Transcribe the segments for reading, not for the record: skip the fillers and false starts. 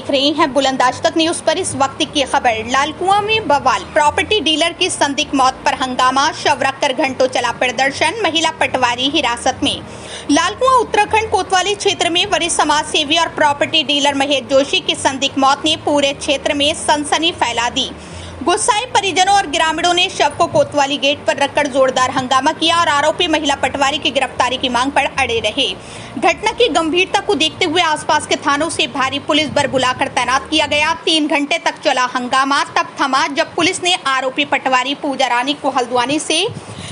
देख रहे हैं बुलंद आज तक न्यूज पर। इस वक्त की खबर, लालकुआं में बवाल, प्रॉपर्टी डीलर की संदिग्ध मौत पर हंगामा, शव रखकर घंटों चला प्रदर्शन, महिला पटवारी हिरासत में। लालकुआं उत्तराखंड कोतवाली क्षेत्र में वरिष्ठ समाज सेवी और प्रॉपर्टी डीलर महेश जोशी की संदिग्ध मौत ने पूरे क्षेत्र में सनसनी फैला दी। गुस्साए परिजनों और ग्रामीणों ने शव को कोतवाली गेट पर रखकर जोरदार हंगामा किया और आरोपी महिला पटवारी की गिरफ्तारी की मांग पर अड़े रहे। घटना की गंभीरता को देखते हुए आसपास के थानों से भारी पुलिस बल बुलाकर तैनात किया गया। 3 घंटे तक चला हंगामा तब थमा जब पुलिस ने आरोपी पटवारी पूजा रानी को हल्द्वानी से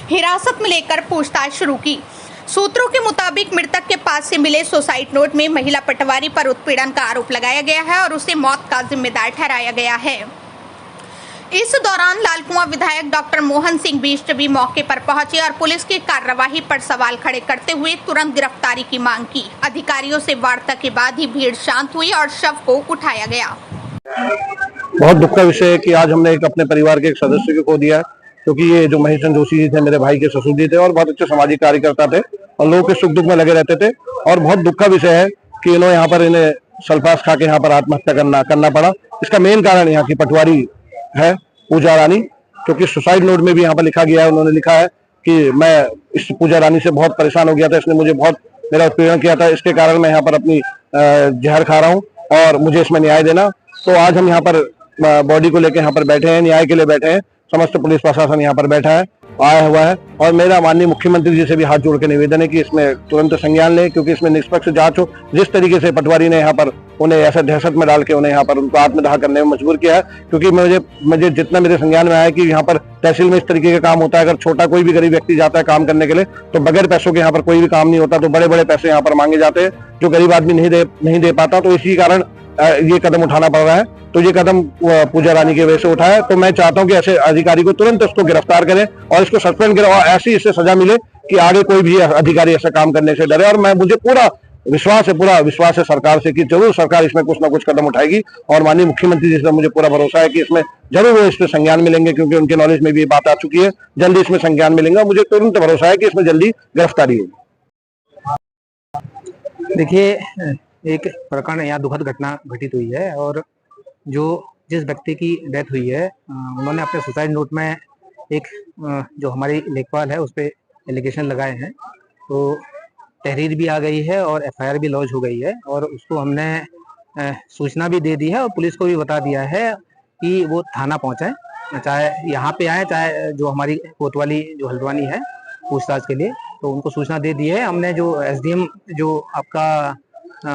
हिरासत में लेकर पूछताछ शुरू की। सूत्रों के मुताबिक मृतक के पास से मिले सुसाइड नोट में महिला पटवारी पर उत्पीड़न का आरोप लगाया गया है और उसे मौत का जिम्मेदार ठहराया गया है। इस दौरान लालकुआं विधायक डॉक्टर मोहन सिंह बिष्ट भी मौके पर पहुंचे और पुलिस की कार्रवाई पर सवाल खड़े करते हुए तुरंत गिरफ्तारी की मांग की। अधिकारियों से वार्ता के बाद ही भीड़ शांत हुई और शव को उठाया गया। बहुत दुख का विषय है कि आज हमने एक अपने परिवार के एक सदस्य को खो दिया, क्योंकि ये जो महेश जोशी जी थे मेरे भाई के ससुर जी थे और बहुत अच्छे सामाजिक कार्यकर्ता थे और लोगों के सुख दुख में लगे रहते थे। और बहुत दुख का विषय है कि इन्होंने यहाँ पर इन्हें सल्फास खा के यहाँ पर आत्महत्या करना पड़ा। इसका मेन कारण यहाँ की पटवारी है पूजा रानी, क्योंकि सुसाइड नोट में भी यहाँ पर लिखा गया है, उन्होंने लिखा है कि मैं इस पूजा रानी से बहुत परेशान हो गया था, इसने मुझे बहुत मेरा उत्पीड़न किया था, इसके कारण मैं यहाँ पर अपनी जहर खा रहा हूँ और मुझे इसमें न्याय देना। तो आज हम यहाँ पर बॉडी को लेकर यहाँ पर बैठे हैं, न्याय के लिए बैठे हैं। समस्त पुलिस प्रशासन यहाँ पर बैठा है, आया हुआ है और मेरा माननीय मुख्यमंत्री जी से भी हाथ जोड़ के निवेदन है कि इसमें तुरंत संज्ञान लें, क्योंकि इसमें निष्पक्ष जांच हो। जिस तरीके से पटवारी ने यहाँ पर उन्हें ऐसा दहशत में डाल के उन्हें यहाँ पर उनको आत्मदाह करने में मजबूर किया है, क्योंकि मुझे जितना मेरे संज्ञान में आया कि यहाँ पर तहसील में इस तरीके का काम होता है। अगर छोटा कोई भी गरीब व्यक्ति जाता है काम करने के लिए तो बगैर पैसों के यहाँ पर कोई भी काम नहीं होता, तो बड़े बड़े पैसे यहाँ पर मांगे जाते हैं जो गरीब आदमी नहीं दे पाता। तो इसी कारण ये कदम उठाना पड़ रहा है। तो ये कदम पूजा रानी की वजह से उठाया है। तो मैं चाहता हूं कि ऐसे अधिकारी को तुरंत उसको गिरफ्तार करें और इसको सस्पेंड करें और ऐसी इससे सजा मिले कि आगे कोई भी अधिकारी ऐसा काम करने से डरे। और मुझे पूरा विश्वास है सरकार से कि जरूर सरकार इसमें कुछ ना कुछ कदम उठाएगी और माननीय मुख्यमंत्री जी से मुझे पूरा भरोसा है कि इसमें जरूर वो इसमें संज्ञान मिलेंगे, क्योंकि उनके नॉलेज में भी ये बात आ चुकी है। जल्दी इसमें संज्ञान मिलेंगे, मुझे तुरंत भरोसा है कि इसमें जल्दी गिरफ्तारी होगी। देखिए, एक प्रकरण यहाँ दुखद घटना घटित हुई है और जिस व्यक्ति की डेथ हुई है उन्होंने अपने सुसाइड नोट में एक जो हमारी लेखपाल है उस पर एलिगेशन लगाए हैं। तो तहरीर भी आ गई है और एफआईआर भी लॉन्च हो गई है और उसको हमने सूचना भी दे दी है और पुलिस को भी बता दिया है कि वो थाना पहुंचे, चाहे यहाँ पे आए चाहे जो हमारी कोतवाली जो हल्द्वानी है पूछताछ के लिए। तो उनको सूचना दे दी है। हमने जो एसडीएम जो आपका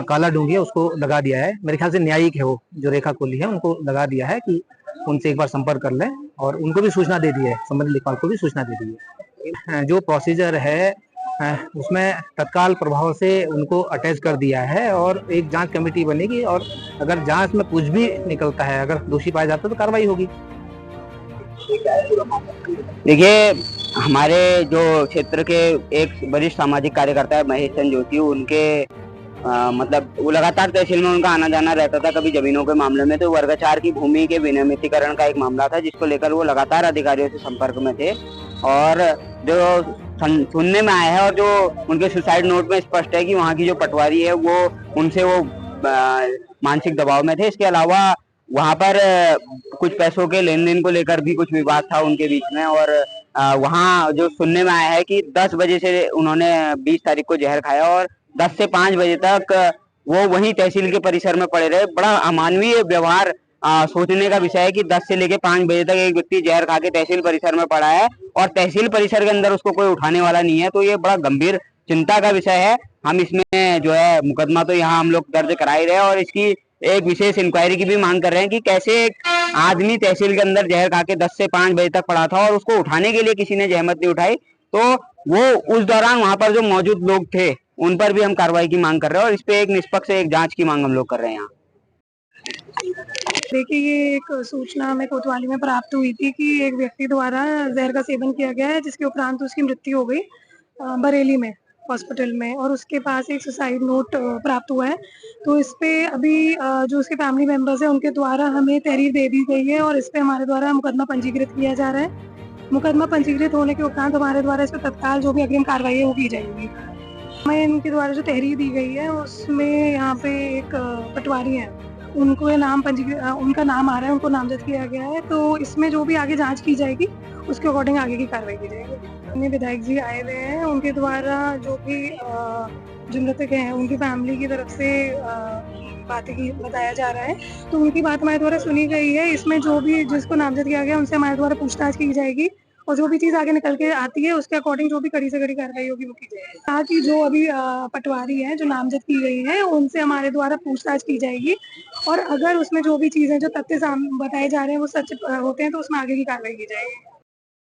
काला डूंगी है उसको लगा दिया है, मेरे ख्याल से न्यायिक है वो जो रेखा कोहली है, उनको लगा दिया है कि उनसे एक बार संपर्क कर लें और उनको भी सूचना दे दी है, संबंधित लेखपाल को भी सूचना दे दी है। जो प्रोसीजर है उसमें तत्काल प्रभाव से उनको अटैच कर दिया है और एक जांच कमेटी बनेगी और अगर जांच में कुछ भी निकलता है, अगर दोषी पाया जाता है तो कार्रवाई होगी। देखिए, हमारे जो क्षेत्र के एक वरिष्ठ सामाजिक कार्यकर्ता है महेश जोशी, उनके मतलब वो लगातार तहसील में उनका आना जाना रहता था। कभी जमीनों के मामले में तो वर्ग 4 की भूमि के विनियमितीकरण का एक मामला था जिसको लेकर वो लगातार अधिकारियों से संपर्क में थे। और जो सुनने में आया है और जो उनके सुसाइड नोट में स्पष्ट है कि वहाँ की जो पटवारी है वो उनसे वो मानसिक दबाव में थे। इसके अलावा वहाँ पर कुछ पैसों के लेन देन को लेकर भी कुछ विवाद था उनके बीच में। और वहाँ जो सुनने में आया है कि 10 बजे से उन्होंने 20 तारीख को जहर खाया और 10 से 5 बजे तक वो वहीं तहसील के परिसर में पड़े रहे। बड़ा अमानवीय व्यवहार सोचने का विषय है कि 10 से लेकर 5 बजे तक एक व्यक्ति जहर खा के तहसील परिसर में पड़ा है और तहसील परिसर के अंदर उसको कोई उठाने वाला नहीं है। तो ये बड़ा गंभीर चिंता का विषय है। हम इसमें जो है मुकदमा तो यहाँ हम लोग दर्ज करा ही रहे हैं और इसकी एक विशेष इंक्वायरी की भी मांग कर रहे हैं कि कैसे एक आदमी तहसील के अंदर जहर खा के 10 से 5 बजे तक पड़ा था और उसको उठाने के लिए किसी ने जहमत नहीं उठाई। तो वो उस दौरान वहां पर जो मौजूद लोग थे उन पर भी हम कार्रवाई की मांग कर रहे हैं और इस पे एक निष्पक्ष एक जांच की मांग हम लोग कर रहे हैं यहाँ। देखिए, ये एक सूचना हमें कोतवाली में प्राप्त हुई थी कि एक व्यक्ति द्वारा जहर का सेवन किया गया है, जिसके उपरांत उसकी मृत्यु हो गई बरेली में हॉस्पिटल में, और उसके पास एक सुसाइड नोट प्राप्त हुआ है। तो इस पे अभी जो उसके फैमिली मेंबर्स हैं उनके द्वारा हमें तहरीर दे दी गई है और इस पे हमारे द्वारा मुकदमा पंजीकृत किया जा रहा है। मुकदमा पंजीकृत होने के उपरांत हमारे द्वारा इस पे तत्काल जो भी अग्रिम कार्रवाई है वो की जाएगी। हमें इनके द्वारा जो तहरीर दी गई है उसमें यहाँ पे एक पटवारी है उनको ये नाम उनका नाम आ रहा है, उनको नामजद किया गया है। तो इसमें जो भी आगे जांच की जाएगी उसके अकॉर्डिंग आगे की कार्रवाई की जाएगी। अन्य विधायक जी आए हुए हैं, उनके द्वारा जो भी जो मृतक हैं उनकी फैमिली की तरफ से बातें की बताया जा रहा है, तो उनकी बात हमारे द्वारा सुनी गई है। इसमें जो भी जिसको नामजद किया गया उनसे हमारे द्वारा पूछताछ की जाएगी और जो भी चीज आगे निकल के आती है उसके अकॉर्डिंग जो भी कड़ी से कड़ी कार्रवाई होगी वो की जाएगी। ताकि जो अभी पटवारी है जो नामजद की गई है उनसे हमारे द्वारा पूछताछ की जाएगी और अगर उसमें जो भी चीजें जो तथ्य बताए जा रहे हैं वो सच होते हैं तो उसमें आगे की कार्रवाई की जाएगी।